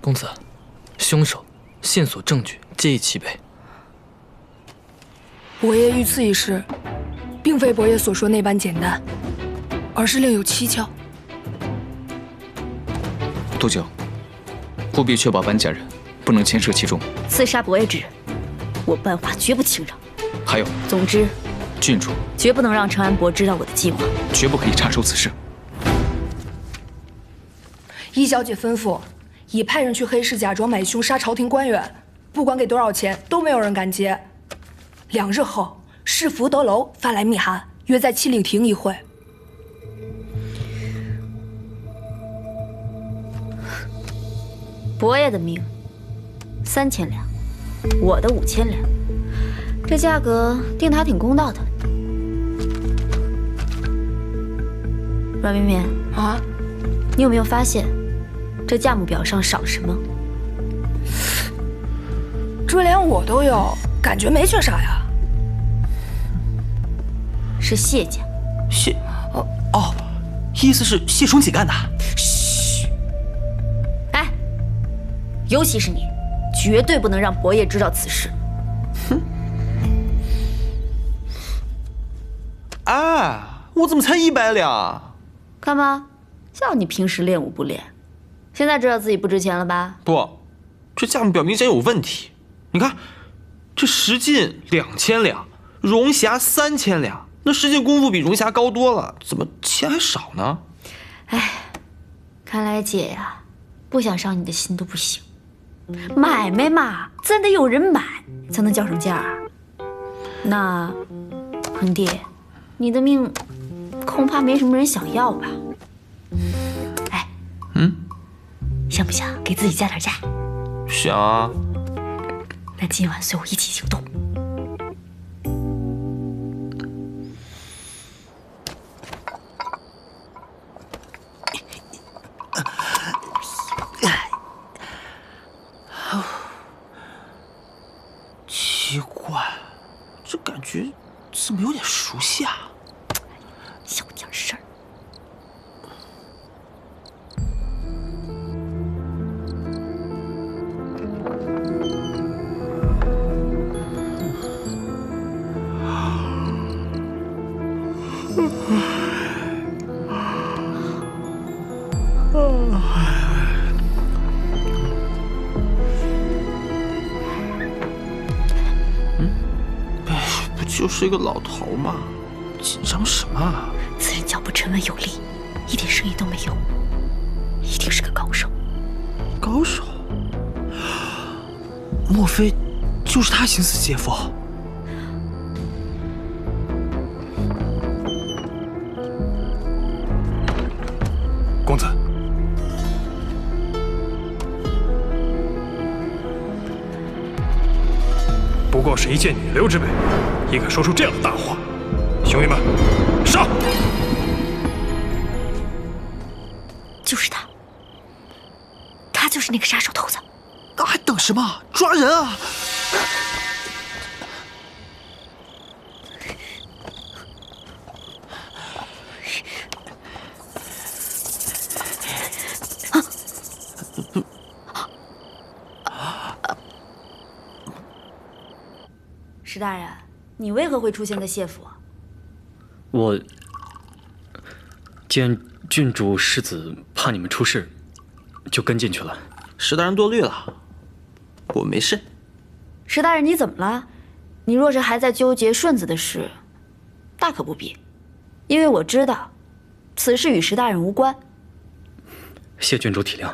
公子，凶手、线索、证据皆已齐备。伯爷遇刺一事，并非伯爷所说那般简单，而是另有蹊跷。杜九，务必确保班家人不能牵涉其中。刺杀伯爷之人，我班华绝不轻饶。还有，总之，郡主绝不能让程安博知道我的计划，绝不可以插手此事。依小姐吩咐，已派人去黑市假装买凶杀朝廷官员，不管给多少钱，都没有人敢接。2日后，市福德楼发来密函，约在七里亭一会。伯爷的命3000两，我的5000两，这价格定得还挺公道的。阮绵绵啊，你有没有发现这价目表上少了什么？这连我都有，感觉没缺啥呀。是谢家。谢，哦，意思是谢重启干的。嘘，哎，尤其是你，绝对不能让伯爷知道此事。哼。啊，我怎么才100两？看吧，像你平时练武不练，现在知道自己不值钱了吧？不，这价目表明显有问题。你看，这石进2000两，荣霞3000两，那石进功夫比荣霞高多了，怎么钱还少呢？哎，看来姐呀，不想伤你的心都不行。买卖嘛，咱得有人买才能叫上价啊。那恒弟，你的命恐怕没什么人想要吧？哎，想不想给自己加点价？想啊。那今晚随我一起行动。奇怪，这感觉怎么有点熟悉啊？小点事儿。不就是一个老头吗？紧张什么啊？此人脚步沉稳有力，一点声音都没有，一定是个高手。高手？莫非就是他行刺姐夫？公子，不过是一介女流之辈，也敢说出这样的大话？兄弟们，上！就是他，他就是那个杀手头子。那还等什么？抓人啊！石大人，你为何会出现在谢府？我见郡主世子怕你们出事，就跟进去了。石大人多虑了，我没事。石大人，你怎么了？你若是还在纠结顺子的事，大可不必，因为我知道，此事与石大人无关。谢郡主体谅。